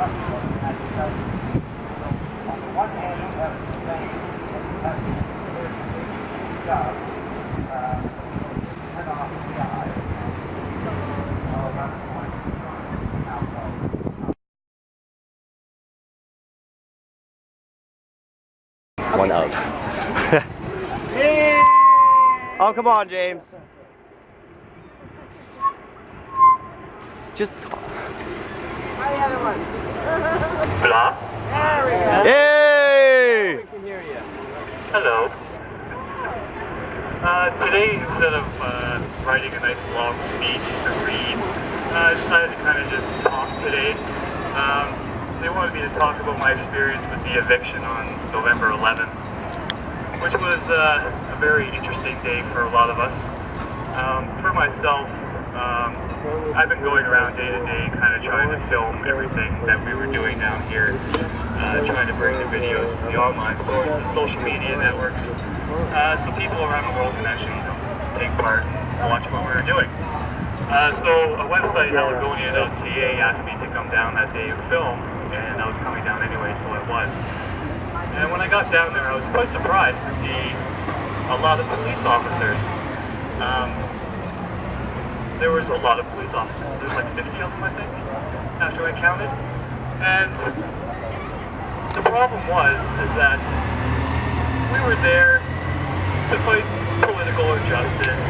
One of. Oh, come on, James. Just talk. Try the other one. Hello? There we go. Yay! We can hear you. Hello. Today, instead of writing a nice long speech to read, I decided to kind of just talk today. They wanted me to talk about my experience with the eviction on November 11th, which was a very interesting day for a lot of us. For myself, I've been going around day to day kind of trying to film everything that we were doing down here, trying to bring the videos to the online source and social media networks, so people around the world can actually take part and watch what we were doing. So a website, Allegonia.ca, asked me to come down that day and film, and I was coming down anyway, so I was. And when I got down there, I was quite surprised to see a lot of police officers. There was a lot of police officers. There was like 50 of them, I think, after I counted. And the problem is that we were there to fight political injustice,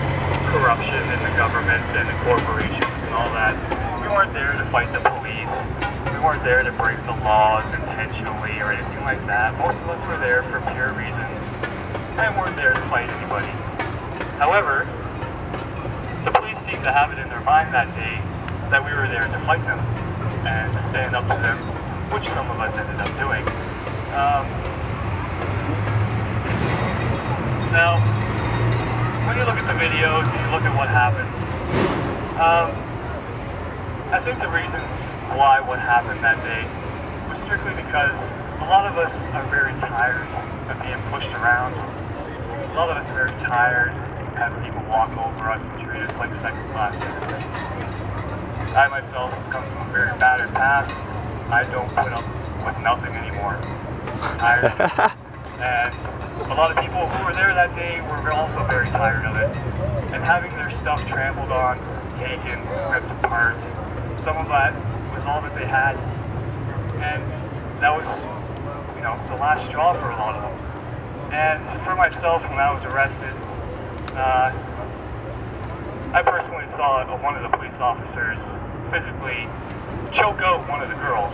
corruption in the government and the corporations and all that. We weren't there to fight the police. We weren't there to break the laws intentionally or anything like that. Most of us were there for pure reasons and weren't there to fight anybody. However, the police seemed to have it in their mind that day that we were there to fight them and to stand up to them, which some of us ended up doing. Now, when you look at the videos and you look at what happens, I think the reasons why what happened that day was strictly because a lot of us are very tired of being pushed around. A lot of us are very tired of having people walk over us and treat us like second-class citizens. I myself have come from a very battered past. I don't put up with nothing anymore. I'm tired of it. And a lot of people who were there that day were also very tired of it. And having their stuff trampled on, taken, ripped apart, some of that was all that they had. And that was, the last straw for a lot of them. And for myself, when I was arrested, I personally saw one of the police officers physically choke out one of the girls,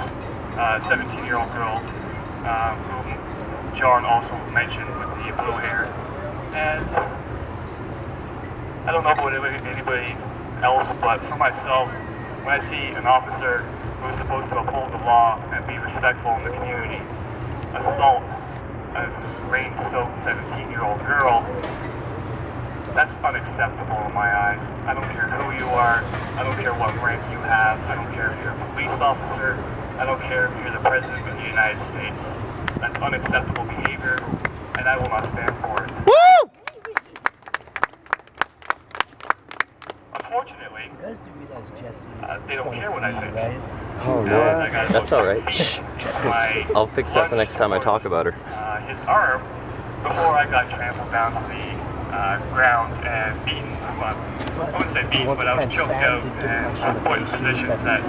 a 17-year-old girl, whom John also mentioned with the blue hair. And I don't know about anybody else, but for myself, when I see an officer who is supposed to uphold the law and be respectful in the community assault a rain-soaked 17-year-old girl, that's unacceptable in my eyes. I don't care who you are. I don't care what rank you have. I don't care if you're a police officer. I don't care if you're the President of the United States. That's unacceptable behavior, and I will not stand for it. Woo! Unfortunately, they don't care what I think. Oh no, that's alright. I'll fix that the next time I talk about her. His arm, before I got trampled down to the ground and beaten. I wouldn't say beaten, but I was choked out and put in positions that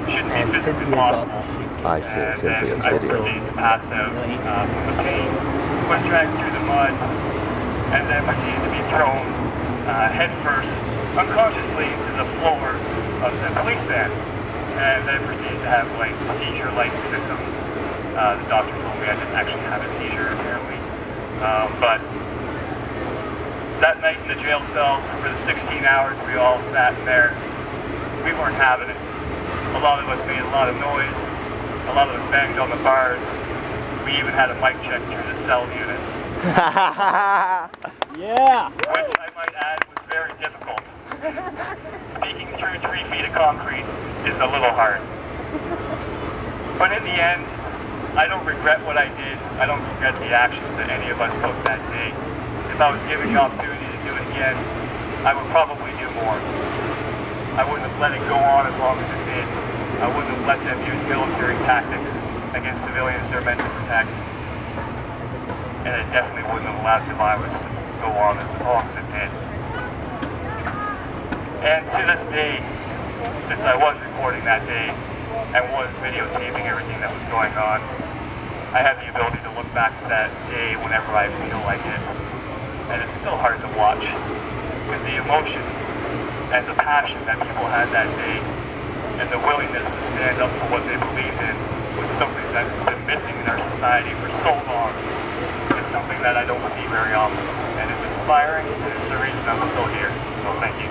shouldn't be physically possible. I see Cynthia's I video. proceeded to pass out from the pain, was dragged through the mud, and then proceeded to be thrown head first, unconsciously, to the floor of the police van, and then proceeded to have like seizure-like symptoms. The doctor told me I didn't actually have a seizure, apparently, but that night in the jail cell, for the 16 hours we all sat in there, we weren't having it. A lot of us made a lot of noise. A lot of us banged on the bars. We even had a mic check through the cell units. Yeah! Which I might add was very difficult. Speaking through 3 feet of concrete is a little hard. But in the end, I don't regret what I did. I don't regret the actions that any of us took that day. If I was given the opportunity to do it again, I would probably do more. I wouldn't have let it go on as long as it did. I wouldn't have let them use military tactics against civilians they're meant to protect. And it definitely wouldn't have allowed the violence to go on as long as it did. And to this day, since I was recording that day and was videotaping everything that was going on, I have the ability to look back to that day whenever I feel like it. And it's still hard to watch, because the emotion and the passion that people had that day and the willingness to stand up for what they believed in was something that has been missing in our society for so long. It's something that I don't see very often, and it's inspiring, and it's the reason I'm still here. So thank you.